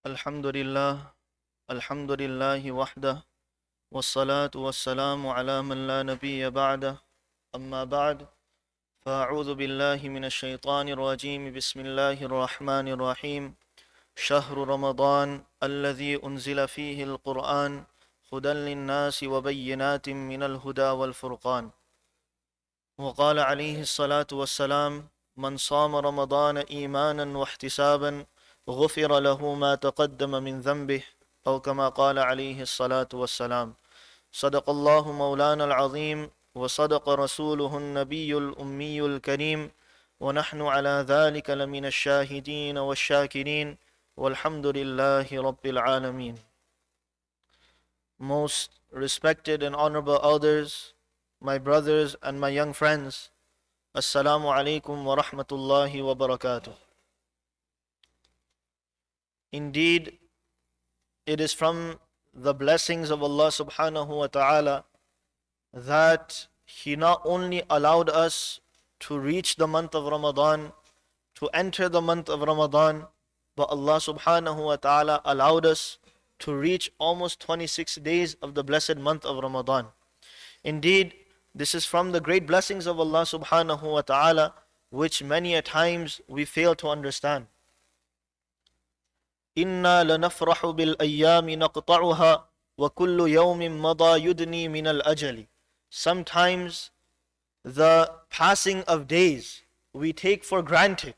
Alhamdulillah, Alhamdulillahi wahdah, wassalatu wassalamu ala man la nabiyya ba'dah, amma ba'd, fa'a'udhu billahi minash shaitanir rajim, bismillahir rahmanir rahim, shahru Ramadan, alladhi unzila fihi al-Qur'an, hudan lin-nasi wa bayyinatin minal huda wal furqan. وقال عليه الصلاة والسلام من صام رمضان إيمانا واحتسابا غفر له ما تقدم من ذنبه أو كما قال عليه الصلاة والسلام. صدق الله مولانا العظيم وصدق رسوله النبي الأمي الكريم ونحن على ذلك لمن الشاهدين والشاكرين والحمد لله رب العالمين. Most respected and honorable elders, my brothers and my young friends, Assalamu alaikum wa rahmatullahi wa barakatuh. Indeed, it is from the blessings of Allah subhanahu wa ta'ala that He not only allowed us to reach the month of Ramadan, to enter the month of Ramadan, but Allah subhanahu wa ta'ala allowed us to reach almost 26 days of the blessed month of Ramadan. Indeed, this is from the great blessings of Allah subhanahu wa ta'ala, which many a times we fail to understand. إِنَّا لَنَفْرَحُ بِالْأَيَّامِ نَقْطَعُهَا وَكُلُّ يَوْمٍ مَضَى يُدْنِي مِنَ الْأَجَلِ. Sometimes the passing of days we take for granted.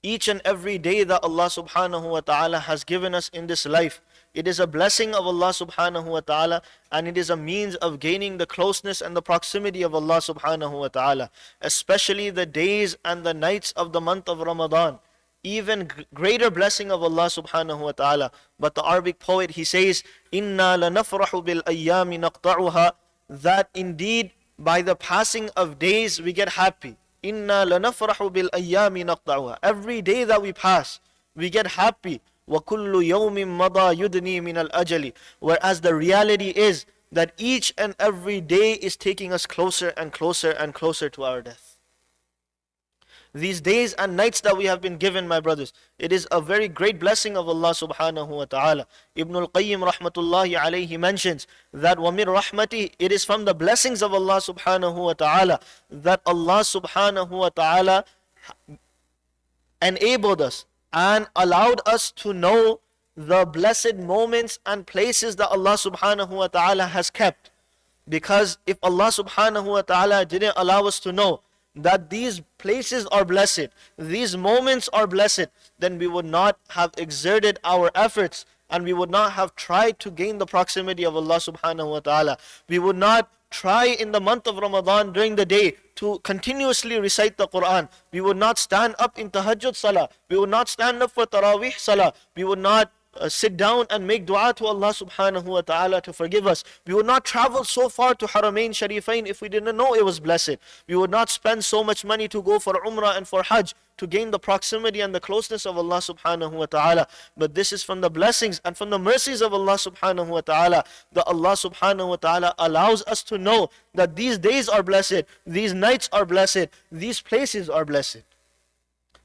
Each and every day that Allah subhanahu wa ta'ala has given us in this life, it is a blessing of Allah subhanahu wa ta'ala, and it is a means of gaining the closeness and the proximity of Allah subhanahu wa ta'ala, especially the days and the nights of the month of Ramadan. Even greater blessing of Allah subhanahu wa ta'ala. But the Arabic poet, he says, إِنَّا لَنَفْرَحُ بِالْأَيَّامِ نَقْطَعُهَا, that indeed by the passing of days we get happy. إِنَّا لَنَفْرَحُ بِالْأَيَّامِ نَقْطَعُهَا. Every day that we pass, we get happy. وَكُلُّ يَوْمٍ مَضَى يُدْنِي مِنَ الْأَجَلِ. Whereas the reality is that each and every day is taking us closer and closer and closer to our death. These days and nights that we have been given, my brothers, it is a very great blessing of Allah subhanahu wa ta'ala. Ibn al-Qayyim rahmatullahi alayhi mentions that وَمِن رَحْمَتِهِ, it is from the blessings of Allah subhanahu wa ta'ala that Allah subhanahu wa ta'ala enabled us and allowed us to know the blessed moments and places that Allah subhanahu wa ta'ala has kept. Because if Allah subhanahu wa ta'ala didn't allow us to know that these places are blessed, these moments are blessed, then we would not have exerted our efforts and we would not have tried to gain the proximity of Allah subhanahu wa ta'ala. We would not try in the month of Ramadan during the day to continuously recite the Quran. We would not stand up in tahajjud salah. We would not stand up for tarawih salah. We would not sit down and make dua to Allah subhanahu wa ta'ala to forgive us. We would not travel so far to Haramain Sharifain if we didn't know it was blessed. We would not spend so much money to go for Umrah and for Hajj to gain the proximity and the closeness of Allah subhanahu wa ta'ala. But this is from the blessings and from the mercies of Allah subhanahu wa ta'ala, that Allah subhanahu wa ta'ala allows us to know that these days are blessed, these nights are blessed, these places are blessed.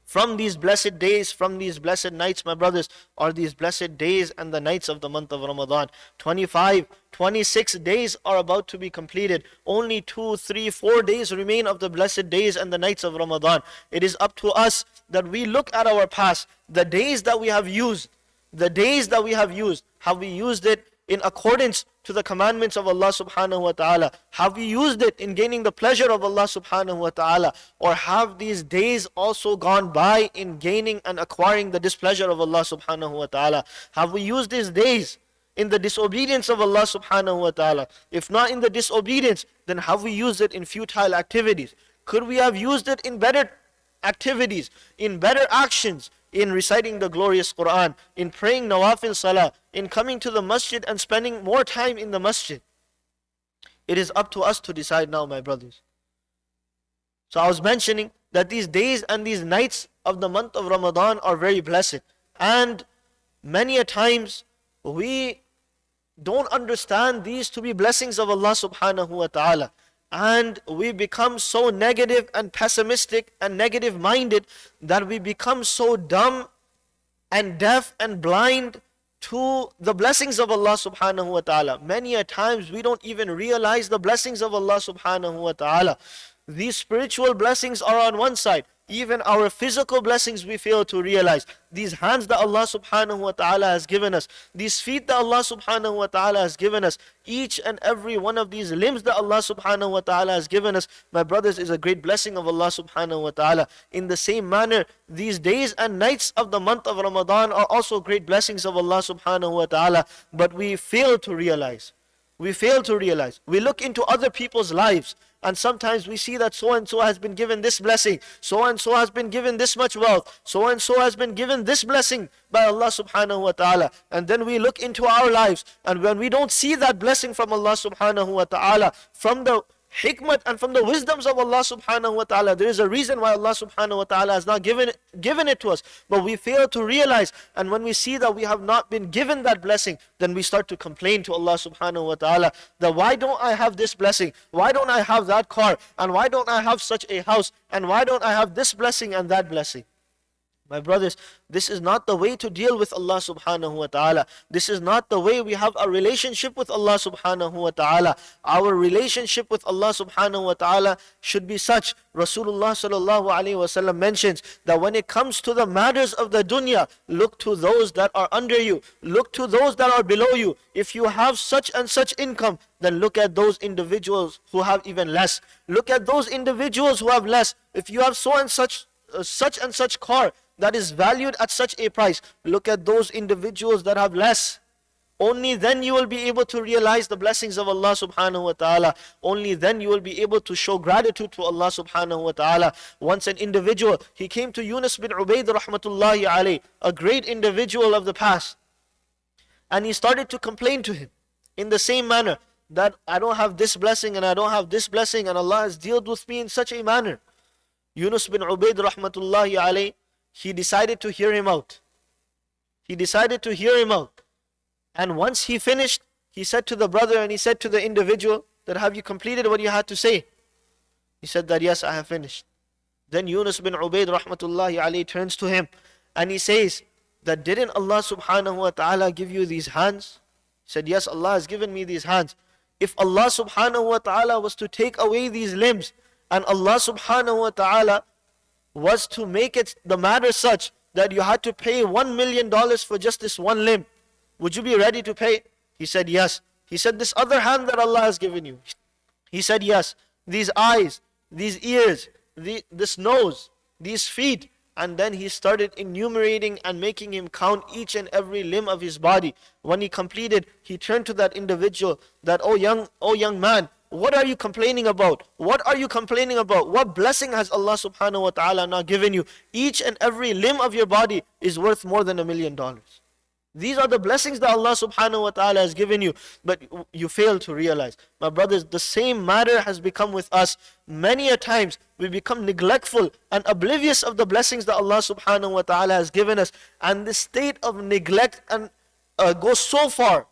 From these blessed days, from these blessed nights, my brothers, are these blessed days and the nights of the month of Ramadan. 25, 26 days are about to be completed. Only 2, 3, 4 days remain of the blessed days and the nights of Ramadan. It is up to us that we look at our past, the days that we have used, have we used it in accordance to the commandments of Allah subhanahu wa ta'ala? Have we used it in gaining the pleasure of Allah subhanahu wa ta'ala? Or have these days also gone by in gaining and acquiring the displeasure of Allah subhanahu wa ta'ala? Have we used these days in the disobedience of Allah subhanahu wa ta'ala? If not in the disobedience, then have we used it in futile activities? Could we have used it in better activities, in better actions, in reciting the glorious Quran, in praying nawafil salah, in coming to the masjid and spending more time in the masjid? It is up to us to decide now, my brothers. So I was mentioning that these days and these nights of the month of Ramadan are very blessed. And many a times we don't understand these to be blessings of Allah subhanahu wa ta'ala. And we become so negative and pessimistic and negative minded that we become so dumb and deaf and blind to the blessings of Allah subhanahu wa ta'ala. Many a times we don't even realize the blessings of Allah subhanahu wa ta'ala. These spiritual blessings are on one side. Even our physical blessings we fail to realize. These hands that Allah subhanahu wa ta'ala has given us, these feet that Allah subhanahu wa ta'ala has given us, each and every one of these limbs that Allah subhanahu wa ta'ala has given us, my brothers, is a great blessing of Allah subhanahu wa ta'ala. In the same manner, these days and nights of the month of Ramadan are also great blessings of Allah subhanahu wa ta'ala, but we fail to realize. We fail to realize. We look into other people's lives, and sometimes we see that so and so has been given this blessing, so and so has been given this much wealth, so and so has been given this blessing by Allah subhanahu wa ta'ala. And then we look into our lives, and when we don't see that blessing from Allah subhanahu wa ta'ala, from the hikmat and from the wisdoms of Allah subhanahu wa ta'ala, there is a reason why Allah subhanahu wa ta'ala has not given it to us, but we fail to realize. And when we see that we have not been given that blessing, then we start to complain to Allah subhanahu wa ta'ala that why don't I have this blessing, why don't I have that car, and why don't I have such a house, and why don't I have this blessing and that blessing. My brothers, this is not the way to deal with Allah subhanahu wa ta'ala. This is not the way we have a relationship with Allah subhanahu wa ta'ala. Our relationship with Allah subhanahu wa ta'ala should be such. Rasulullah sallallahu alayhi wa sallam mentions that when it comes to the matters of the dunya, look to those that are under you. Look to those that are below you. If you have such and such income, then look at those individuals who have even less. Look at those individuals who have less. If you have such and such car that is valued at such a price, look at those individuals that have less. Only then you will be able to realize the blessings of Allah subhanahu wa ta'ala. Only then you will be able to show gratitude to Allah subhanahu wa ta'ala. Once an individual, he came to Yunus bin Ubayd rahmatullahi alayh, a great individual of the past, and he started to complain to him in the same manner that I don't have this blessing and I don't have this blessing, and Allah has dealt with me in such a manner. Yunus bin Ubayd rahmatullahi alayh, he decided to hear him out. He decided to hear him out. And once he finished, he said to the brother and he said to the individual that, have you completed what you had to say? He said that, yes, I have finished. Then Yunus bin Ubayd rahmatullahi alayhi turns to him and he says that, didn't Allah subhanahu wa ta'ala give you these hands? He said, yes, Allah has given me these hands. If Allah subhanahu wa ta'ala was to take away these limbs, and Allah subhanahu wa ta'ala was to make it the matter such that you had to pay $1 million for just this one limb, would you be ready to pay? He said, yes. He said, this other hand that Allah has given you? He said, yes. These eyes, these ears, this nose, these feet. And then he started enumerating and making him count each and every limb of his body. When he completed, he turned to that individual that, oh young man, what are you complaining about? What are you complaining about? What blessing has Allah subhanahu wa ta'ala not given you? Each and every limb of your body is worth more than $1 million. These are the blessings that Allah subhanahu wa ta'ala has given you, but you fail to realize. My brothers, the same matter has become with us. Many a times we become neglectful and oblivious of the blessings that Allah subhanahu wa ta'ala has given us. And this state of neglect and goes so far,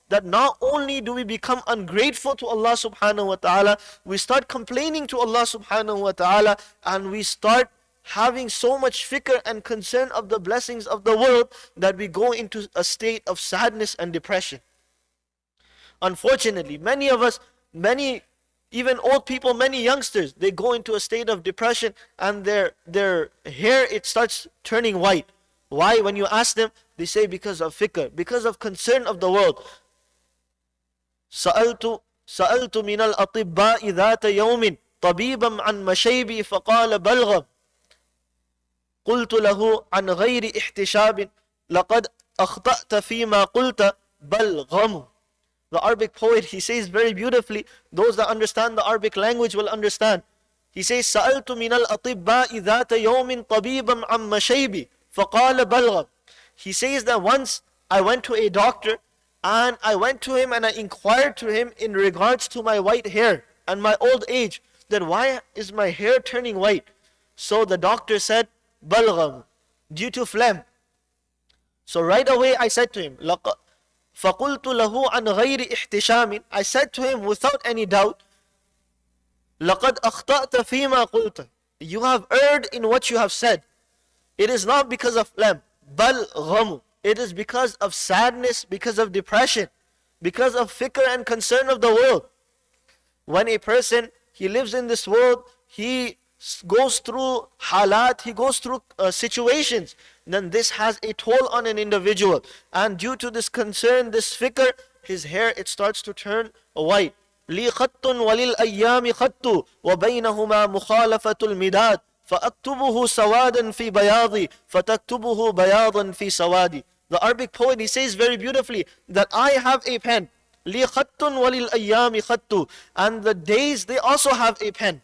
that not only do we become ungrateful to Allah subhanahu wa ta'ala, we start complaining to Allah subhanahu wa ta'ala, and we start having so much fikr and concern of the blessings of the world that we go into a state of sadness and depression. Unfortunately, many of us, even old people, many youngsters, they go into a state of depression and their hair, it starts turning white. Why? When you ask them, they say because of fikr, because of concern of the world. سألت من الأطباء ذات يوم طبيبا عن مشيبي فقال بلغم قلت له عن غير احتشاب لقد أخطأت فيما قلت بلغم. The Arabic poet, he says very beautifully, those that understand the Arabic language will understand. He says سألت من الأطباء ذات يوم طبيبا عن مشيبي فقال بلغم. He says that once I went to a doctor, and I went to him and I inquired to him in regards to my white hair and my old age, that why is my hair turning white? So the doctor said, balgham, due to phlegm. So right away I said to him, فَقُلْتُ لَهُ عَنْ غَيْرِ احْتِشَامٍ. I said to him without any doubt, لَقَدْ أَخْطَأْتَ فِيمَا قُلْتَ. You have erred in what you have said. It is not because of phlegm. Balgham. It is because of sadness, because of depression, because of fikr and concern of the world. When a person, he lives in this world, he goes through halat, he goes through situations, then this has a toll on an individual. And due to this concern, this fikr, his hair, it starts to turn white. لي خط وللأيام خط وبينهما مخالفة المداد فأكتبه سوادا في بياضي فتكتبه بياضا في سوادي. The Arabic poet, he says very beautifully that I have a pen. لي خط وللأيام خط. And the days, they also have a pen.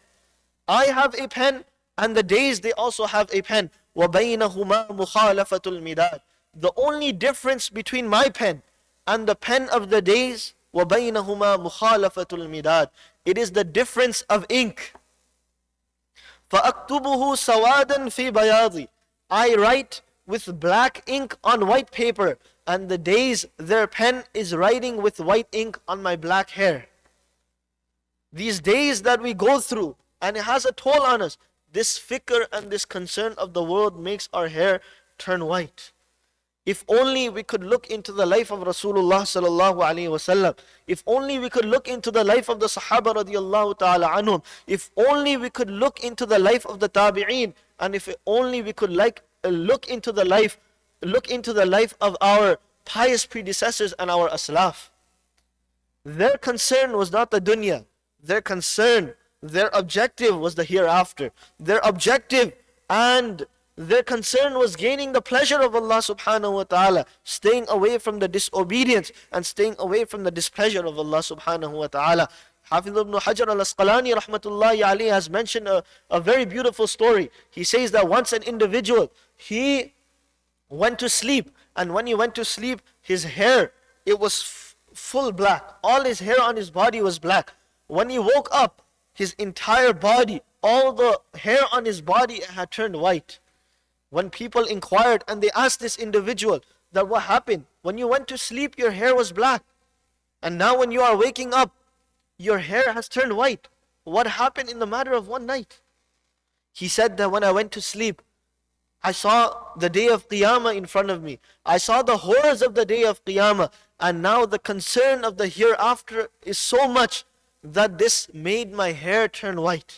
I have a pen, and the days, they also have a pen. وَبَيْنَهُمَا مُخَالَفَةُ الْمِدَادِ. The only difference between my pen and the pen of the days, وَبَيْنَهُمَا مُخَالَفَةُ الْمِدَادِ. It is the difference of ink. فَأَكْتُبُهُ سَوَادًا فِي بَيَاضِ. I write with black ink on white paper, and the days, their pen is writing with white ink on my black hair. These days that we go through, and it has a toll on us. This fikr and this concern of the world makes our hair turn white. If only we could look into the life of Rasulullah sallallahu alaihi wasallam. If only we could look into the life of the Sahaba radiallahu ta'ala anhum. If only we could look into the life of the Tabi'een. And if only we could look into the life of our pious predecessors and our aslaf. Their concern was not the dunya. Their concern, their objective was the hereafter. Their objective and their concern was gaining the pleasure of Allah subhanahu wa ta'ala, staying away from the disobedience and staying away from the displeasure of Allah subhanahu wa ta'ala. Hafiz ibn Hajar al-Asqalani rahmatullahi alayhi has mentioned a very beautiful story. He says that once an individual, he went to sleep, and when he went to sleep, his hair, it was full black. All his hair on his body was black. When he woke up, his entire body, all the hair on his body had turned white. When people inquired and they asked this individual that what happened? When you went to sleep, your hair was black. And now when you are waking up, your hair has turned white. What happened in the matter of one night? He said that when I went to sleep, I saw the day of Qiyamah in front of me. I saw the horrors of the day of Qiyamah. And now the concern of the hereafter is so much that this made my hair turn white.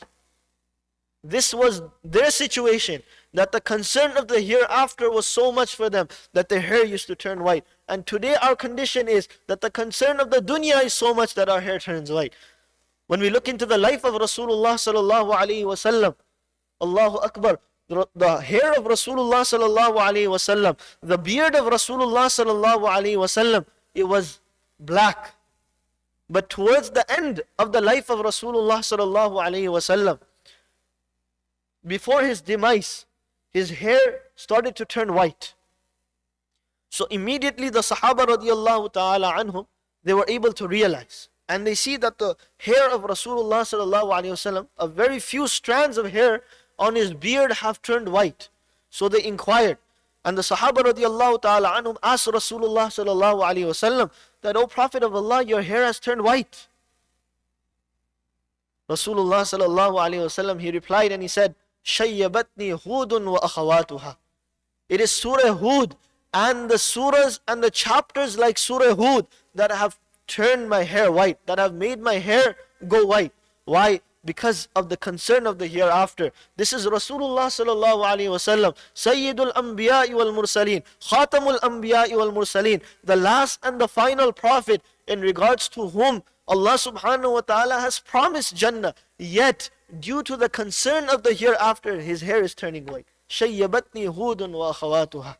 This was their situation, that the concern of the hereafter was so much for them that their hair used to turn white. And today our condition is that the concern of the dunya is so much that our hair turns white. When we look into the life of Rasulullah sallallahu alaihi wasallam, Allahu Akbar, the hair of Rasulullah sallallahu alaihi wasallam, the beard of Rasulullah sallallahu alaihi wasallam, it was black. But towards the end of the life of Rasulullah sallallahu alaihi wasallam, before his demise, his hair started to turn white. So immediately the Sahaba radiallahu ta'ala anhum, they were able to realize. And they see that the hair of Rasulullah sallallahu alaihi wasallam, a very few strands of hair on his beard have turned white. So they inquired. And the Sahaba radiallahu ta'ala anhum asked Rasulullah sallallahu alaihi wasallam that, O Prophet of Allah, your hair has turned white. Rasulullah sallallahu alaihi wasallam, he replied and he said, Shayyabatni Hudun wa akhawatuha. It is Surah Hud and the surahs and the chapters like Surah Hud that have turned my hair white, that have made my hair go white. Why? Because of the concern of the hereafter. This is Rasulullah sallallahu alaihi wasallam, Sayyidul Anbiya'i wal Mursaleen, Khatamul Anbiya'i wal Mursaleen, the last and the final prophet in regards to whom Allah subhanahu wa ta'ala has promised Jannah. Yet, due to the concern of the hereafter, his hair is turning white. Shayyabatni Hudun wa akhawatuha.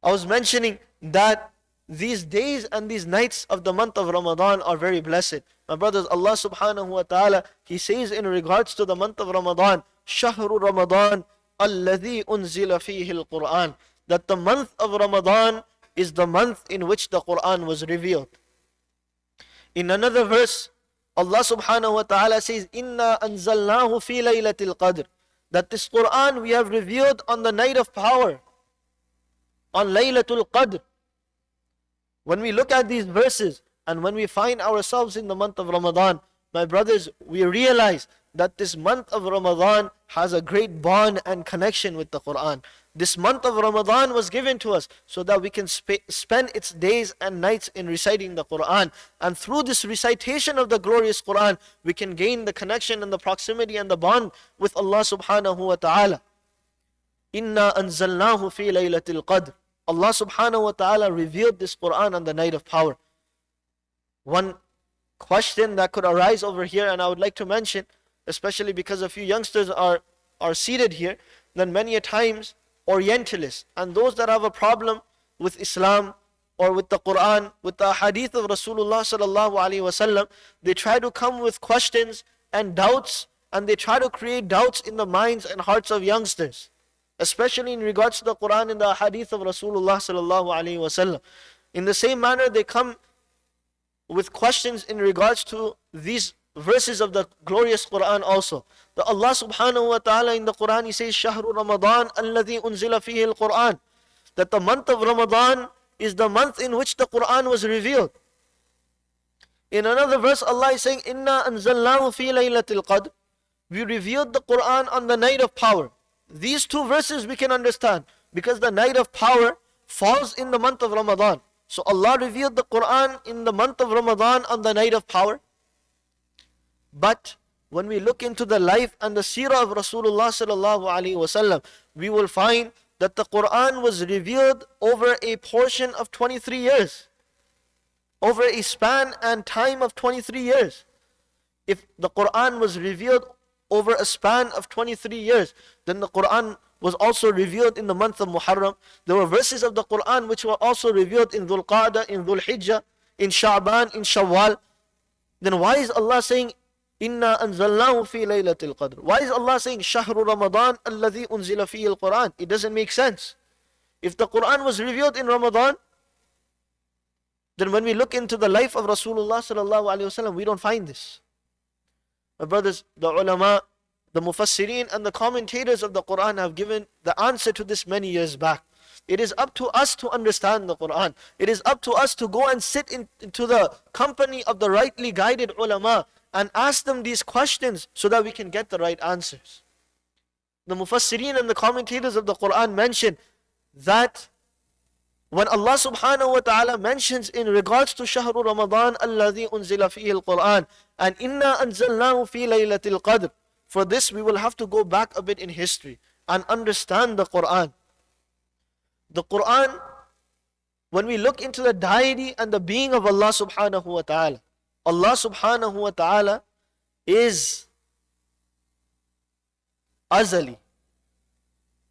I was mentioning that these days and these nights of the month of Ramadan are very blessed. My brothers, Allah subhanahu wa ta'ala, He says in regards to the month of Ramadan, Shahru Ramadan alladhi unzila fihi al-Quran, that the month of Ramadan is the month in which the Quran was revealed. In another verse, Allah subhanahu wa ta'ala says, Inna anzalnahu fi laylatil qadr, that this Quran we have revealed on the night of power, on Laylatul Qadr. When we look at these verses and when we find ourselves in the month of Ramadan, my brothers, we realize that this month of Ramadan has a great bond and connection with the Quran. This month of Ramadan was given to us so that we can spend its days and nights in reciting the Quran. And through this recitation of the glorious Quran, we can gain the connection and the proximity and the bond with Allah subhanahu wa ta'ala. Inna anzalnahu fi laylatil qadr. Allah subhanahu wa ta'ala revealed this Quran on the night of power. One question that could arise over here, and I would like to mention, especially because a few youngsters are seated here, that many a times Orientalists and those that have a problem with Islam or with the Quran, with the hadith of Rasulullah sallallahu alaihi wasallam, they try to come with questions and doubts, and they try to create doubts in the minds and hearts of youngsters, especially in regards to the Quran and the hadith of Rasulullah sallallahu alaihi wasallam. In the same manner, they come with questions in regards to these verses of the glorious Quran also. That Allah subhanahu wa ta'ala in the Quran, He says, Shahru Ramadan alladhi unzila fihi al-Quran. That the month of Ramadan is the month in which the Quran was revealed. In another verse, Allah is saying, Inna anzalnahu fi laylatil qadr. We revealed the Quran on the night of power. These two verses we can understand, because the night of power falls in the month of Ramadan. So Allah revealed the Quran in the month of Ramadan on the night of power. But when we look into the life and the seerah of Rasulullah sallallahu alaihi wasallam, we will find that the Quran was revealed over a portion of 23 years. Over a span and time of 23 years. If the Quran was revealed over a span of 23 years, then the Quran was also revealed in the month of Muharram. There were verses of the Quran which were also revealed in Dhul Qa'dah, in Dhul Hijjah, in Sha'ban, in Shawwal. Then why is Allah saying, Inna anzalnahu fi laylatil qadr? Why is Allah saying, Shahru Ramadan alladhi unzila fihi al-Quran? It doesn't make sense. If the Quran was revealed in Ramadan, then when we look into the life of Rasulullah sallallahu alaihi wasallam, we don't find this. My brothers, the ulama, the mufassirin and the commentators of the Quran have given the answer to this many years back. It is up to us to understand the Quran. It is up to us to go and sit into the company of the rightly guided ulama and ask them these questions so that we can get the right answers. The mufassirin and the commentators of the Quran mention that when Allah subhanahu wa ta'ala mentions in regards to Shahru Ramadan alladhi unzila fihi al-Quran and Inna anzalnahu fi laylatil qadr, for this we will have to go back a bit in history and understand the Quran. The Quran, when we look into the deity and the being of Allah subhanahu wa ta'ala, Allah subhanahu wa ta'ala is azali.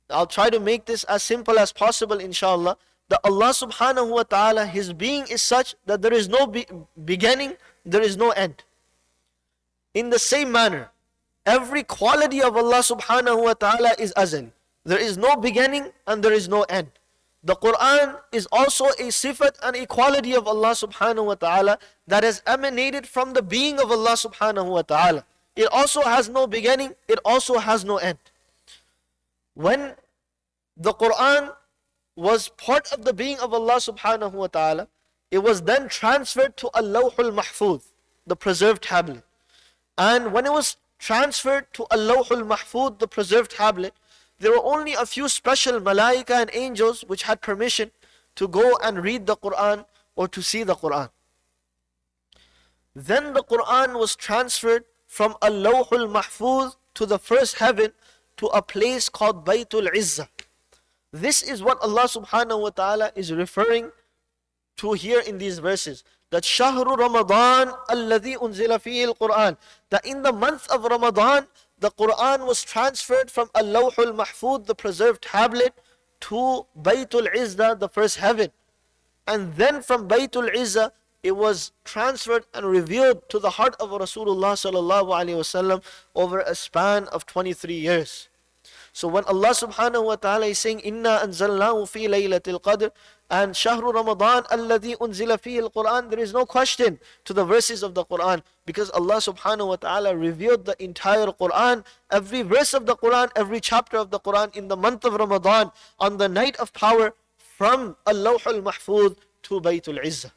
I'll try to make this as simple as possible, inshallah. That Allah subhanahu wa ta'ala, His being is such that there is no beginning, there is no end. In the same manner, every quality of Allah subhanahu wa ta'ala is azali. There is no beginning and there is no end. The Quran is also a sifat and a quality of Allah subhanahu wa ta'ala that has emanated from the being of Allah subhanahu wa ta'ala. It also has no beginning, it also has no end. When the Quran was part of the being of Allah subhanahu wa ta'ala, it was then transferred to Al-Lawhul Mahfuz, the preserved tablet. And when it was transferred to Al-Lawhul Mahfuz, the preserved tablet, there were only a few special malaika and angels which had permission to go and read the Quran or to see the Quran. Then the Quran was transferred from Al-Lawhul Mahfuz to the first heaven to a place called Baytul Izzah. This is what Allah subhanahu wa ta'ala is referring to here in these verses. That Shahru Ramadan alladhi unzila fihi al-Quran. That in the month of Ramadan, the Quran was transferred from Al-Lawhul Mahfuz, the preserved tablet, to Baytul Izzah, the first heaven. And then from Baytul Izzah, it was transferred and revealed to the heart of Rasulullah sallallahu alaihi wasallam over a span of 23 years. So when Allah subhanahu wa ta'ala is saying, Inna anzalnahu fi laylatil qadr and Shahru Ramadan alladhi unzila fihi al-Quran, there is no question to the verses of the Quran, because Allah subhanahu wa ta'ala revealed the entire Quran, every verse of the Quran, every chapter of the Quran in the month of Ramadan, on the night of power, from Al-Lawhul Mahfuz to Baytul Izzah.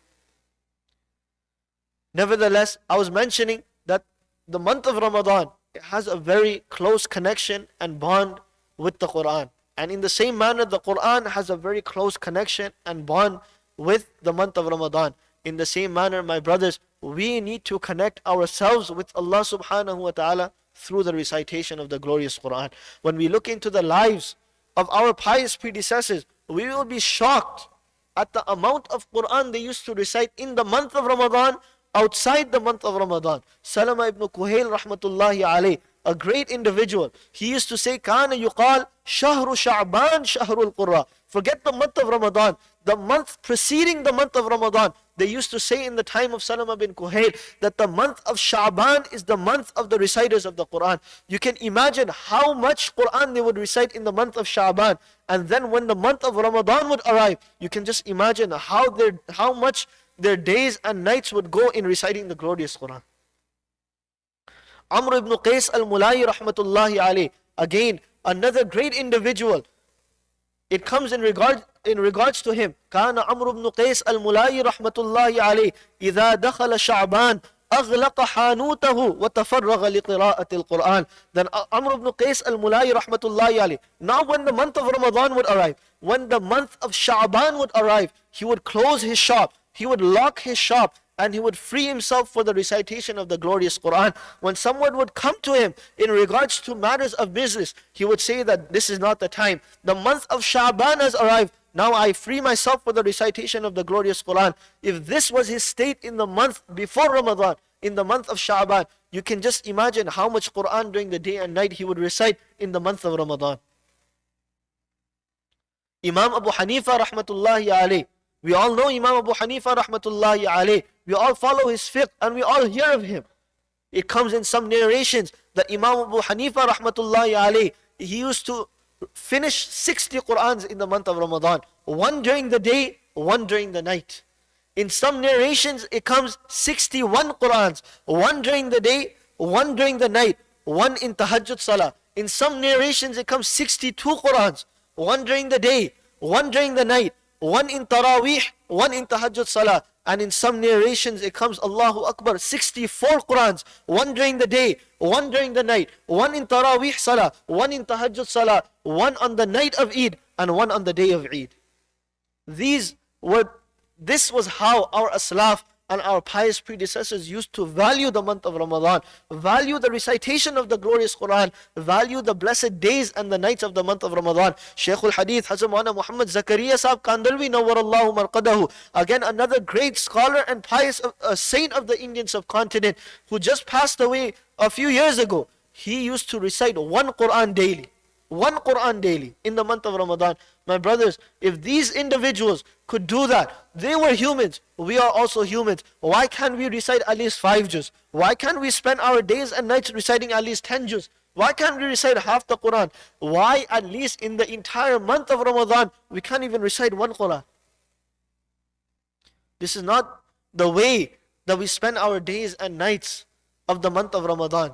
Nevertheless, I was mentioning that the month of Ramadan, it has a very close connection and bond with the Quran. And in the same manner, the Quran has a very close connection and bond with the month of Ramadan. In the same manner, my brothers, we need to connect ourselves with Allah subhanahu wa ta'ala through the recitation of the glorious Quran. When we look into the lives of our pious predecessors, we will be shocked at the amount of Quran they used to recite in the month of Ramadan, outside the month of Ramadan. Salama ibn Kuhail rahmatullahi alayh, a great individual, he used to say, Kana yuqal shahru sha'ban shahrul qurra. Forget the month of Ramadan, the month preceding the month of Ramadan. They used to say in the time of Salama bin Kuhail that the month of Sha'ban is the month of the reciters of the Quran. You can imagine how much Quran they would recite in the month of Sha'ban. And then when the month of Ramadan would arrive, you can just imagine how much their days and nights would go in reciting the glorious Quran. Amr ibn Qais al-Mulayi rahmatullahi alayh, again another great individual. It comes in regards to him. Kana Amr ibn Qais al-Mulayi rahmatullahi alayh إذا دخل شعبان أغلق حانوته وتفرغ لقراءة القرآن. Then Amr ibn Qais al-Mulayi rahmatullahi alayh, now when the month of Ramadan would arrive, when the month of Sha'ban would arrive, he would close his shop, he would lock his shop, and he would free himself for the recitation of the glorious Quran. When someone would come to him in regards to matters of business, he would say that this is not the time. The month of Sha'ban has arrived. Now I free myself for the recitation of the glorious Quran. If this was his state in the month before Ramadan, in the month of Sha'ban, you can just imagine how much Quran during the day and night he would recite in the month of Ramadan. Imam Abu Hanifa rahmatullahi alayh. We all know Imam Abu Hanifa rahmatullahi alayh. We all follow his fiqh and we all hear of him. It comes in some narrations that Imam Abu Hanifa rahmatullahi alayh, he used to finish 60 Qur'ans in the month of Ramadan. One during the day, one during the night. In some narrations it comes 61 Qur'ans. One during the day, one during the night. One in Tahajjud Salah. In some narrations it comes 62 Qur'ans. One during the day, one during the night. One in Taraweeh, one in Tahajjud Salah. And in some narrations it comes, Allahu Akbar, 64 Qur'ans. One during the day, one during the night. One in Taraweeh Salah, one in Tahajjud Salah. One on the night of Eid and one on the day of Eid. This was how our Aslaf and our pious predecessors used to value the month of Ramadan, value the recitation of the glorious Quran, value the blessed days and the nights of the month of Ramadan. Shaykhul Hadith Hazrat Maulana Muhammad Zakaria Sahib Kandalwi Nawwarallahu Marqadahu, again another great scholar and pious saint of the Indian subcontinent who just passed away a few years ago. He used to recite one Quran daily. One Quran daily in the month of Ramadan. My brothers, if these individuals could do that, they were humans, we are also humans. Why can't we recite at least 5 juz? Why can't we spend our days and nights reciting at least 10 juz? Why can't we recite half the Quran? Why at least in the entire month of Ramadan we can't even recite one Quran? This is not the way that we spend our days and nights of the month of Ramadan.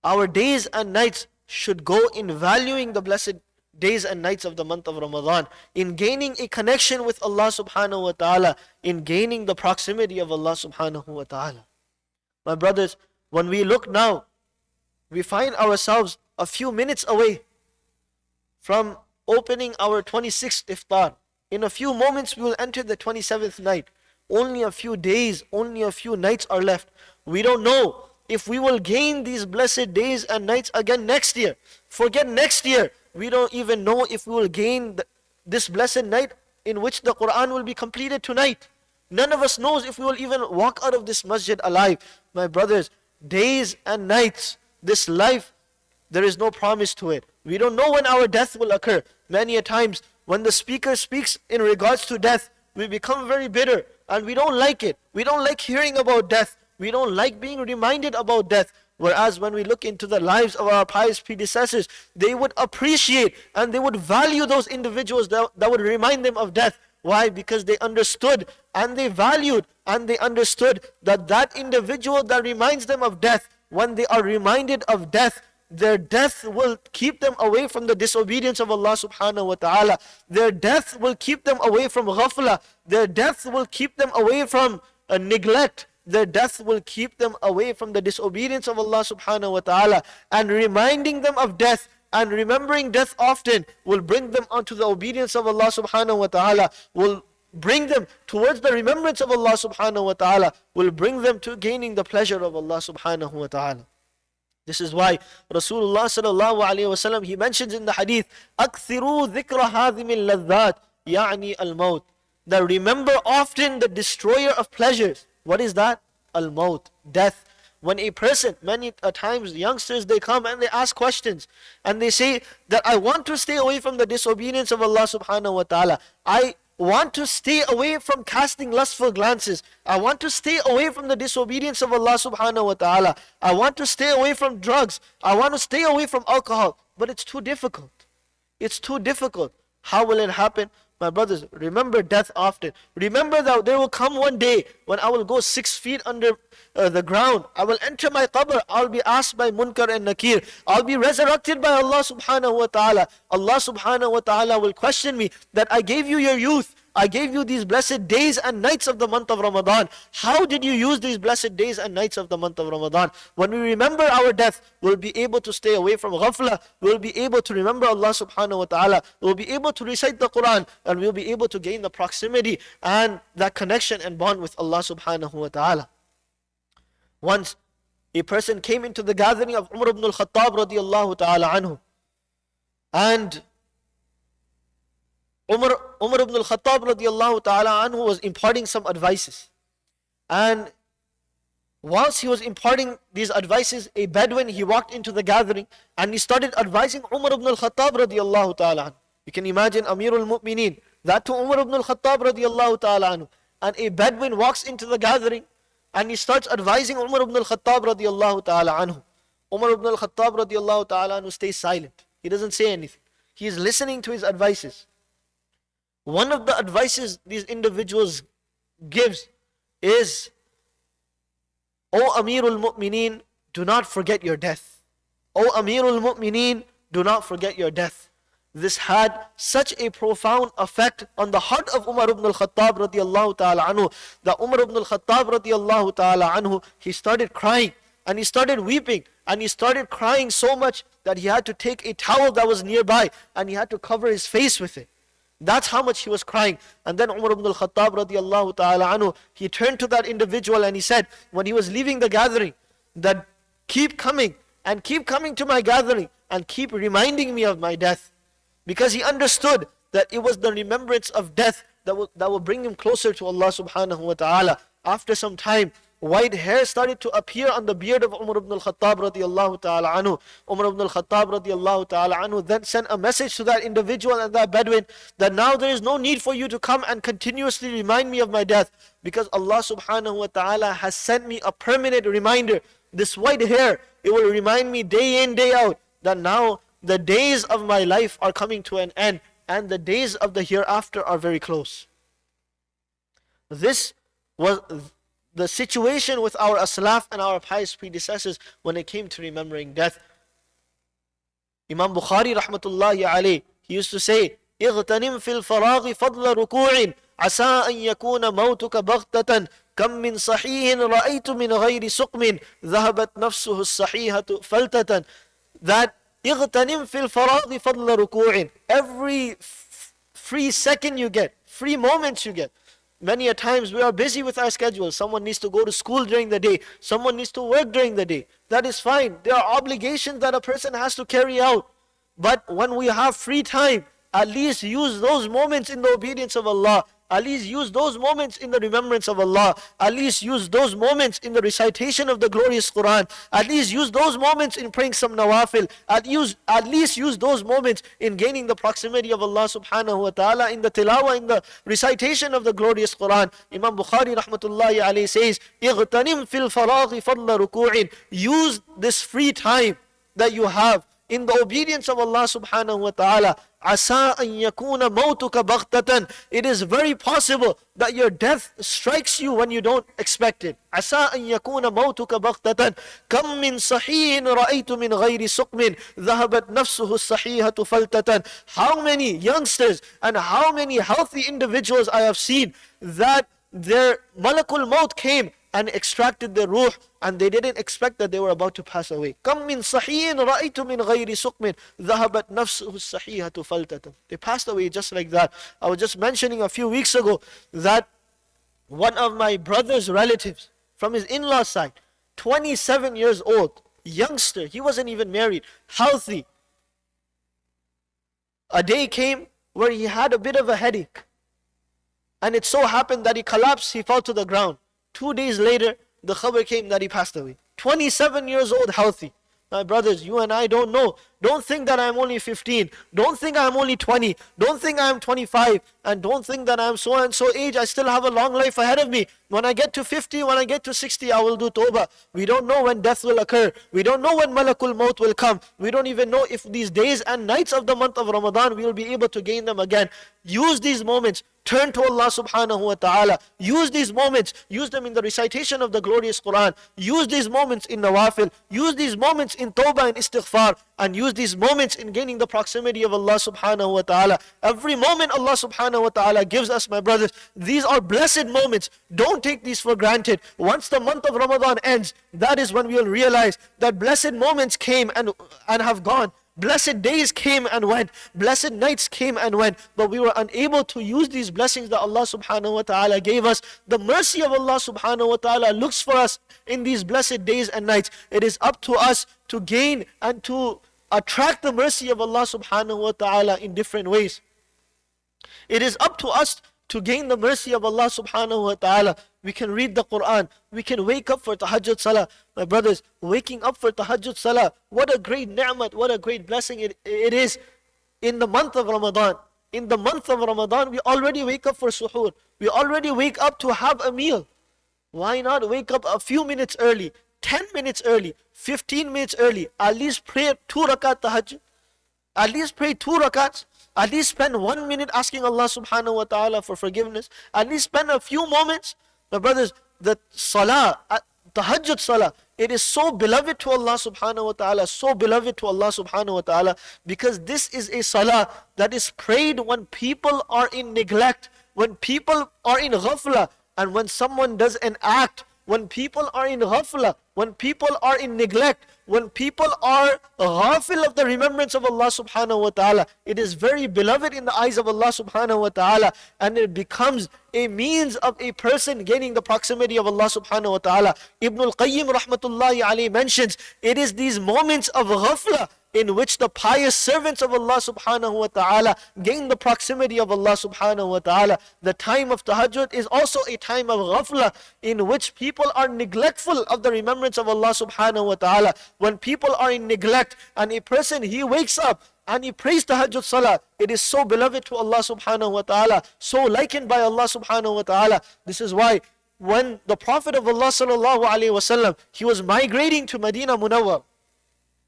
Our days and nights should go in valuing the blessed days and nights of the month of Ramadan, in gaining a connection with Allah subhanahu wa ta'ala, in gaining the proximity of Allah subhanahu wa ta'ala. My brothers, when we look now, we find ourselves a few minutes away from opening our 26th iftar. In a few moments we will enter the 27th night. Only a few days, only a few nights are left. We don't know if we will gain these blessed days and nights again next year. Forget next year. We don't even know if we will gain this blessed night in which the Quran will be completed tonight. None of us knows if we will even walk out of this masjid alive. My brothers, days and nights, this life, there is no promise to it. We don't know when our death will occur. Many a times when the speaker speaks in regards to death, we become very bitter and we don't like it. We don't like hearing about death. We don't like being reminded about death. Whereas when we look into the lives of our pious predecessors, they would appreciate and they would value those individuals that would remind them of death. Why? Because they understood and they valued and they understood that that individual that reminds them of death, when they are reminded of death, their death will keep them away from the disobedience of Allah subhanahu wa ta'ala. Their death will keep them away from ghafla. Their death will keep them away from neglect. Their death will keep them away from the disobedience of Allah subhanahu wa ta'ala. And reminding them of death and remembering death often will bring them onto the obedience of Allah subhanahu wa ta'ala, will bring them towards the remembrance of Allah subhanahu wa ta'ala, will bring them to gaining the pleasure of Allah subhanahu wa ta'ala. This is why Rasulullah sallallahu alayhi wa sallam, he mentions in the hadith, أَكْثِرُوا ذِكْرَ هَذِمِ اللَّذَّاتِ يَعْنِي الْمَوْتِ, that remember often the destroyer of pleasures. What is that? Al-maut, death. When a person, many times youngsters, they come and they ask questions and they say that I want to stay away from the disobedience of Allah subhanahu wa ta'ala. I want to stay away from casting lustful glances. I want to stay away from the disobedience of Allah subhanahu wa ta'ala. I want to stay away from drugs. I want to stay away from alcohol. But it's too difficult. It's too difficult. How will it happen? My brothers, remember death often. Remember that there will come one day when I will go 6 feet under the ground. I will enter my qabr. I'll be asked by Munkar and Nakir. I'll be resurrected by Allah subhanahu wa ta'ala. Allah subhanahu wa ta'ala will question me that I gave you your youth. I gave you these blessed days and nights of the month of Ramadan. How did you use these blessed days and nights of the month of Ramadan? When we remember our death, we'll be able to stay away from ghafla. We'll be able to remember Allah subhanahu wa ta'ala. We'll be able to recite the Quran, and we'll be able to gain the proximity and that connection and bond with Allah subhanahu wa ta'ala. Once a person came into the gathering of Umar ibn al-Khattab radiyallahu ta'ala anhu, and Umar ibn al-Khattab radiyallahu ta'ala anhu was imparting some advices. And whilst he was imparting these advices, a Bedouin, he walked into the gathering and he started advising Umar ibn al-Khattab radiyallahu ta'ala anhu. You can imagine Amirul Mu'mineen, that to Umar ibn al-Khattab radiyallahu ta'ala anhu. And a Bedouin walks into the gathering and he starts advising Umar ibn al-Khattab radiyallahu ta'ala anhu. Umar ibn al-Khattab radiyallahu ta'ala anhu stays silent. He doesn't say anything. He is listening to his advices. One of the advices these individuals gives is, O Amirul Mu'mineen, do not forget your death. O Amirul Mu'mineen, do not forget your death. This had such a profound effect on the heart of Umar ibn al-Khattab radiyallahu ta'ala anhu, that Umar ibn al-Khattab radiyallahu ta'ala anhu, he started crying and he started weeping, and he started crying so much that he had to take a towel that was nearby and he had to cover his face with it. That's how much he was crying. And then Umar ibn al-Khattab radiyallahu ta'ala anhu, he turned to that individual and he said, when he was leaving the gathering, that keep coming to my gathering and keep reminding me of my death. Because he understood that it was the remembrance of death that will bring him closer to Allah subhanahu wa ta'ala. After some time, white hair started to appear on the beard of Umar ibn al-Khattab radiyallahu ta'ala anhu. Umar ibn al-Khattab radiyallahu ta'ala anhu then sent a message to that individual and that Bedouin that now there is no need for you to come and continuously remind me of my death, because Allah subhanahu wa ta'ala has sent me a permanent reminder. This white hair, it will remind me day in, day out that now the days of my life are coming to an end and the days of the hereafter are very close. This was the situation with our Aslaf and our pious predecessors when it came to remembering death. Imam Bukhari rahmatullahi alayh, he used to say, اغتنم في الفراغ فضل ركوع عسى أن يكون موتك بغتة كم من صحيح رأيت من غير سقم ذهبت نفسه الصحيحة فلتة. That اغتنم في الفراغ فضل ركوع, every free second you get, free moments you get. Many a times we are busy with our schedules. Someone needs to go to school during the day. Someone needs to work during the day. That is fine. There are obligations that a person has to carry out. But when we have free time, at least use those moments in the obedience of Allah. At least use those moments in the remembrance of Allah. At least use those moments in the recitation of the glorious Quran. At least use those moments in praying some nawafil. At least use those moments in gaining the proximity of Allah subhanahu wa ta'ala, in the tilawah, in the recitation of the glorious Quran. Imam Bukhari rahmatullahi alayhi says, اغتنم في الفراغ فضل ركوع. Use this free time that you have in the obedience of Allah subhanahu wa ta'ala. عسى أن يكون موتك بغتة. It is very possible that your death strikes you when you don't expect it. عسى أن يكون موتك بغتة كم من صحيح رأيت من غير سقم ذهبت نفسه الصحيحة فلتة. How many youngsters and how many healthy individuals I have seen that their Malakul Maut came and extracted their ruh, and they didn't expect that they were about to pass away. كَمْ مِنْ صَحِيٍّ رَأَيْتُ مِنْ غَيْرِ سُقْمٍ ذَهَبَتْ نَفْسُهُ الصَّحِيحَةُ فَلْتَةً. They passed away just like that. I was just mentioning a few weeks ago that one of my brother's relatives from his in-law side, 27 years old, youngster, he wasn't even married, healthy. A day came where he had a bit of a headache. And it so happened that he collapsed, he fell to the ground. 2 days later, the khabar came that he passed away. 27 years old, healthy. My brothers, you and I don't know. Don't think that I'm only 15. Don't think I'm only 20. Don't think I'm 25. And don't think that I'm so and so age. I still have a long life ahead of me. When I get to 50, when I get to 60, I will do tawbah. We don't know when death will occur. We don't know when Malakul Maut will come. We don't even know if these days and nights of the month of Ramadan we will be able to gain them again. Use these moments. Turn to Allah subhanahu wa ta'ala. Use these moments. Use them in the recitation of the glorious Quran. Use these moments in nawafil. Use these moments in tawbah and istighfar. And use these moments in gaining the proximity of Allah subhanahu wa ta'ala. Every moment Allah subhanahu wa ta'ala gives us, my brothers, these are blessed moments. Don't take these for granted. Once the month of Ramadan ends, that is when we will realize that blessed moments came and have gone. Blessed days came and went. Blessed nights came and went. But we were unable to use these blessings that Allah subhanahu wa ta'ala gave us. The mercy of Allah subhanahu wa ta'ala looks for us in these blessed days and nights. It is up to us to gain and to attract the mercy of Allah subhanahu wa ta'ala in different ways. It is up to us to gain the mercy of Allah subhanahu wa ta'ala. We can read the Quran. We can wake up for tahajjud salah. My brothers, waking up for tahajjud salah, what a great ni'mat, what a great blessing it is in the month of Ramadan. In the month of Ramadan, we already wake up for suhoor. We already wake up to have a meal. Why not wake up a few minutes early, 10 minutes early, 15 minutes early, at least pray 2 rakat tahajjud. At least pray 2 rakats. At least spend 1 minute asking Allah subhanahu wa ta'ala for forgiveness. At least spend a few moments. My brothers, the salah, tahajjud salah, it is so beloved to Allah subhanahu wa ta'ala, so beloved to Allah subhanahu wa ta'ala, because this is a salah that is prayed when people are in neglect, when people are in ghafla, and when someone does an act, when people are in ghafla, when people are in neglect, when people are ghafil of the remembrance of Allah subhanahu wa ta'ala, it is very beloved in the eyes of Allah subhanahu wa ta'ala, and it becomes a means of a person gaining the proximity of Allah subhanahu wa ta'ala. Ibn al-Qayyim rahmatullahi alayhi mentions, it is these moments of ghafla in which the pious servants of Allah subhanahu wa ta'ala gain the proximity of Allah subhanahu wa ta'ala. The time of tahajjud is also a time of ghafla in which people are neglectful of the remembrance of Allah subhanahu wa ta'ala. When people are in neglect and a person, he wakes up and he prays tahajjud salah, it is so beloved to Allah subhanahu wa ta'ala, so likened by Allah subhanahu wa ta'ala. This is why when the Prophet of Allah sallallahu alayhi wasallam, he was migrating to Medina Munawwar,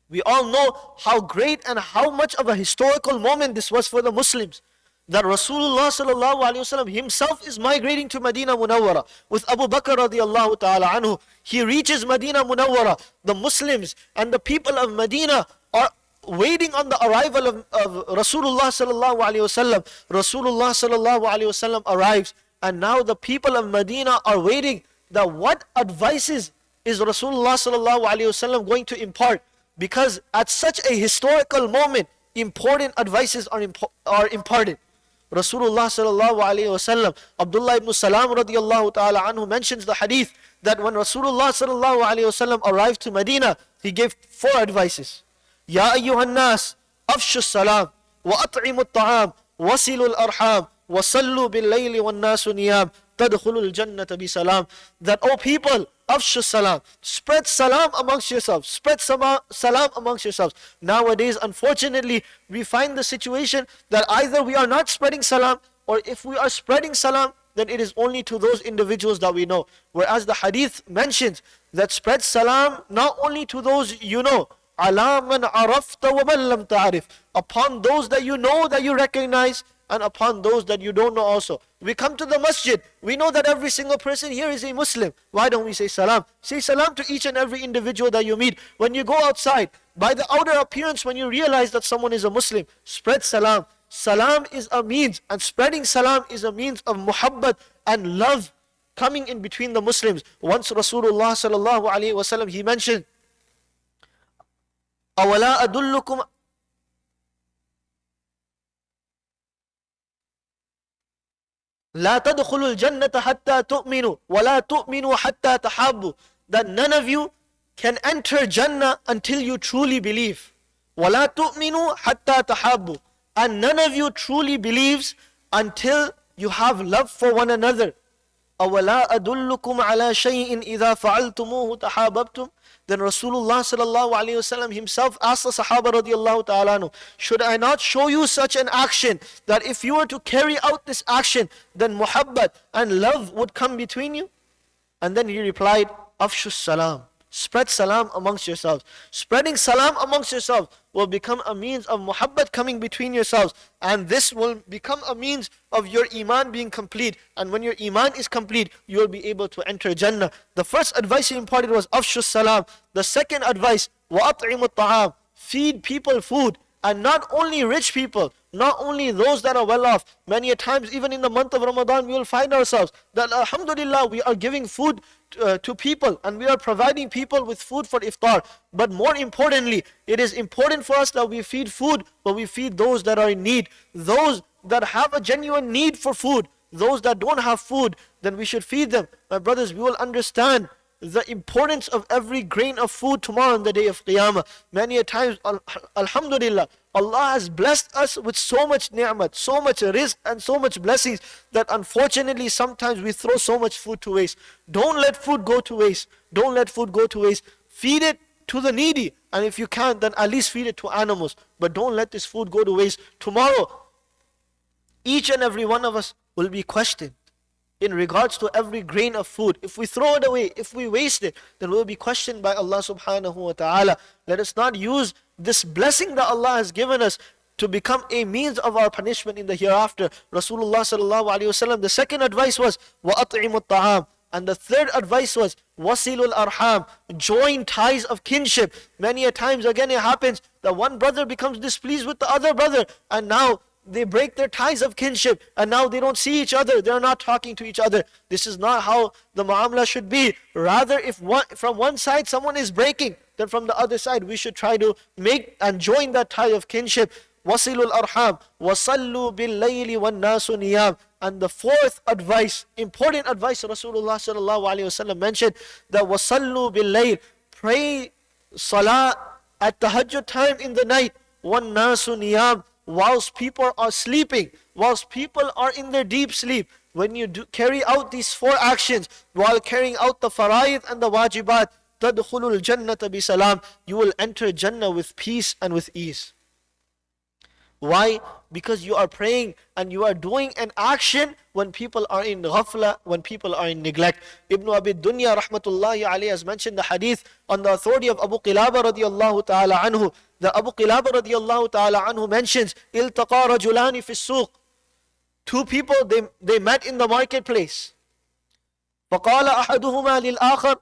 we all know how great and how much of a historical moment this was for the Muslims. That Rasulullah sallallahu alayhi wasallam himself is migrating to Medina Munawwara with Abu Bakr radiallahu ta'ala anhu. He reaches Medina Munawwara. The Muslims and the people of Medina are waiting on the arrival of Rasulullah sallallahu alayhi wasallam. Rasulullah sallallahu alayhi wasallam arrives, and now the people of Medina are waiting that what advices is Rasulullah sallallahu alayhi wasallam going to impart. Because at such a historical moment, important advices are imparted. Rasulullah sallallahu alayhi wasallam, Abdullah ibn Salam radiallahu ta'ala anhu mentions the hadith that when Rasulullah sallallahu alayhi wasallam arrived to Medina, he gave 4 advices. Ya ayyuhan nas, afshu salam, wa at'imu at-ta'am, wasilu al-arham, wa sallu bil-layli wan-nasu niyam, tadkhulu al-jannata bi-salam. That, O people, afshu salam, spread salam amongst yourselves, spread salam amongst yourselves. Nowadays, unfortunately, we find the situation that either we are not spreading salam, or if we are spreading salam, then it is only to those individuals that we know. Whereas the hadith mentions that spread salam not only to those you know, ala man arafta wa man lam ta'arif, upon those that you know, that you recognize, and upon those that you don't know also. We come to the masjid, we know that every single person here is a Muslim. Why don't we say salam? Say salam to each and every individual that you meet. When you go outside, by the outer appearance, when you realize that someone is a Muslim, spread salam. Salam is a means, and spreading salam is a means of muhabbat and love coming in between the Muslims. Once Rasulullah sallallahu alaihi wasallam, he mentioned, أَوَلَا أَدُلُّكُمْ لا تدخلوا الجنة حتى تؤمنوا ولا تؤمنوا حتى تحابوا. That none of you can enter Jannah until you truly believe. ولا تؤمنوا حتى تحابوا. And none of you truly believes until you have love for one another. أَوَلَا أَدُلُّكُمْ عَلَى شَيْءٍ إِذَا فَعَلْتُمُوهُ تَحَابَبْتُمْ. Then Rasulullah sallallahu alayhi wasallam himself asked the Sahaba radiallahu ta'ala anhu, should I not show you such an action that if you were to carry out this action, then muhabbat and love would come between you? And then he replied, Afshu salam. Spread salam amongst yourselves. Spreading salam amongst yourselves will become a means of muhabbat coming between yourselves. And this will become a means of your iman being complete. And when your iman is complete, you will be able to enter Jannah. The first advice he imparted was Afshu salam. The second advice, وَأَطْعِمُ الطَّعَامِ. Feed people food. And not only rich people, not only those that are well off. Many a times, even in the month of Ramadan, we will find ourselves that alhamdulillah, we are giving food to people and we are providing people with food for iftar. But more importantly, it is important for us that we feed food, but we feed those that are in need. Those that have a genuine need for food. Those that don't have food, then we should feed them. My brothers, we will understand the importance of every grain of food tomorrow on the day of Qiyamah. Many a times, alhamdulillah, Allah has blessed us with so much ni'mat, so much rizq and so much blessings that unfortunately sometimes we throw so much food to waste. Don't let food go to waste. Don't let food go to waste. Feed it to the needy. And if you can't, then at least feed it to animals. But don't let this food go to waste. Tomorrow, each and every one of us will be questioned in regards to every grain of food. If we throw it away, if we waste it, then we'll be questioned by Allah subhanahu wa ta'ala. Let us not use this blessing that Allah has given us to become a means of our punishment in the hereafter. Rasulullah sallallahu alayhi wasallam, the second advice was وَأَطْعِمُ الطَّعَامِ. And the third advice was وَصِلُ الْأَرْحَامِ. Join ties of kinship. Many a times again it happens that one brother becomes displeased with the other brother, and now they break their ties of kinship, and now they don't see each other, they're not talking to each other. This is not how the muamala should be. Rather, if from one side someone is breaking, then from the other side we should try to make and join that tie of kinship. وَصِلُوا الْأَرْحَامِ وَصَلُّوا بِاللَّيْلِ وَالنَّاسُ نِيَامٍ. And the fourth advice, important advice, Rasulullah sallallahu alayhi wasallam mentioned that وَصَلُّوا بِاللَّيْلِ. Pray salah at tahajjud time in the night. وَالنَّاسُ نِيَامٍ. Whilst people are sleeping, whilst people are in their deep sleep. When you carry out these four actions, while carrying out the faraid and the wajibat, تَدْخُلُ الْجَنَّةَ بِسَلَامٍ. You will enter Jannah with peace and with ease. Why? Because you are praying and you are doing an action when people are in ghafla, when people are in neglect. Ibn Abi Dunya rahmatullahi alayhi has mentioned the hadith on the authority of Abu Qilaba radiyallahu ta'ala anhu. The Abu Qilaba radiyallahu ta'ala anhu mentions, iltaqa rajulani fi suq. Two people, they met in the marketplace. فقال أحدهما للآخر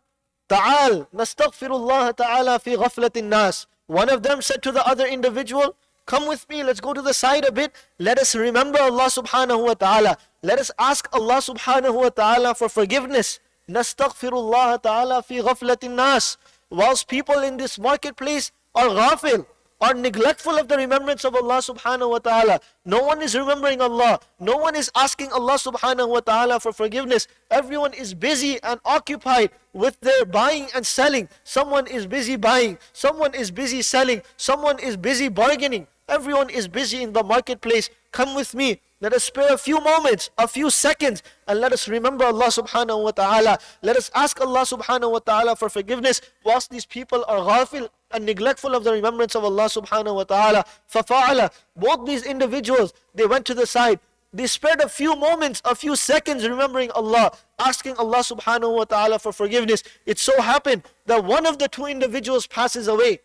تعال نستغفر الله تعالى في غفلة الناس. One of them said to the other individual, come with me, let's go to the side a bit. Let us remember Allah subhanahu wa ta'ala. Let us ask Allah subhanahu wa ta'ala for forgiveness. نستغفر الله تعالى في غفلة الناس. Whilst people in this marketplace are ghafil, are neglectful of the remembrance of Allah subhanahu wa ta'ala. No one is remembering Allah. No one is asking Allah subhanahu wa ta'ala for forgiveness. Everyone is busy and occupied with their buying and selling. Someone is busy buying. Someone is busy selling. Someone is busy bargaining. Everyone is busy in the marketplace. Come with me. Let us spare a few moments, a few seconds, and let us remember Allah subhanahu wa ta'ala. Let us ask Allah subhanahu wa ta'ala for forgiveness whilst these people are ghafil and neglectful of the remembrance of Allah subhanahu wa ta'ala. فَفَعَلَ. Both these individuals, they went to the side. They spared a few moments, a few seconds remembering Allah, asking Allah subhanahu wa ta'ala for forgiveness. It so happened that one of the two individuals passes away.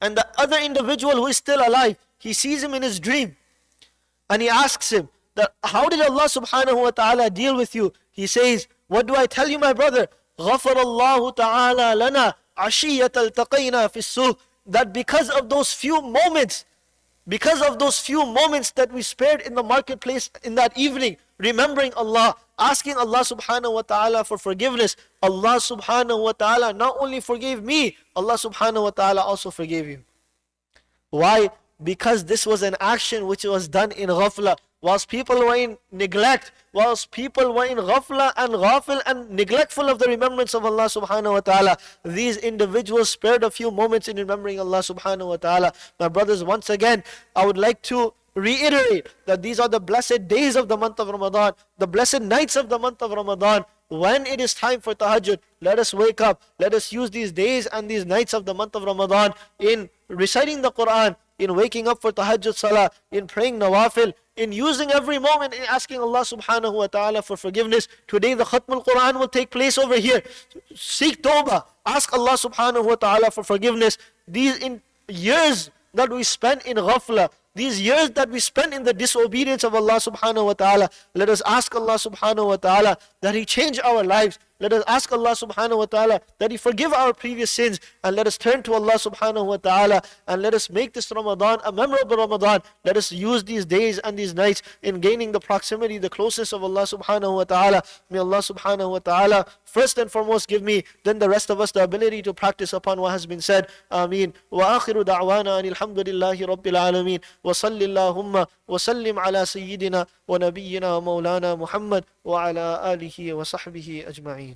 And the other individual who is still alive, he sees him in his dream. And he asks him, that, how did Allah subhanahu wa ta'ala deal with you? He says, what do I tell you, my brother? غَفَرَ اللَّهُ تَعَالَى لَنَا عَشِيَّةَ الْتَقَيْنَا فِي السُّوقِ. That because of those few moments that we spared in the marketplace in that evening, remembering Allah, asking Allah subhanahu wa ta'ala for forgiveness, Allah subhanahu wa ta'ala not only forgave me, Allah subhanahu wa ta'ala also forgave you. Why? Because this was an action which was done in ghafla. Whilst people were in neglect, whilst people were in ghafla and ghafil and neglectful of the remembrance of Allah subhanahu wa ta'ala, these individuals spared a few moments in remembering Allah subhanahu wa ta'ala. My brothers, once again, I would like to reiterate that these are the blessed days of the month of Ramadan, the blessed nights of the month of Ramadan. When it is time for tahajjud, let us wake up, let us use these days and these nights of the month of Ramadan in reciting the Quran, in waking up for tahajjud salah, in praying nawafil, in using every moment in asking Allah subhanahu wa ta'ala for forgiveness. Today the Khatmul Quran will take place over here. Seek tawbah, ask Allah subhanahu wa ta'ala for forgiveness. These years that we spent in ghafla, these years that we spent in the disobedience of Allah subhanahu wa ta'ala, let us ask Allah subhanahu wa ta'ala that He change our lives. Let us ask Allah subhanahu wa ta'ala that He forgive our previous sins, and let us turn to Allah subhanahu wa ta'ala, and let us make this Ramadan a memorable Ramadan. Let us use these days and these nights in gaining the proximity, the closeness of Allah subhanahu wa ta'ala. May Allah subhanahu wa ta'ala first and foremost give me, then the rest of us, the ability to practice upon what has been said. Ameen. Wa akhiru da'wana anil hamdulillahi rabbil alameen. Wa salli Allahumma wa sallim ala sayyidina wa nabiyyina wa maulana Muhammad wa ala alihi wa sahbihi ajma'een.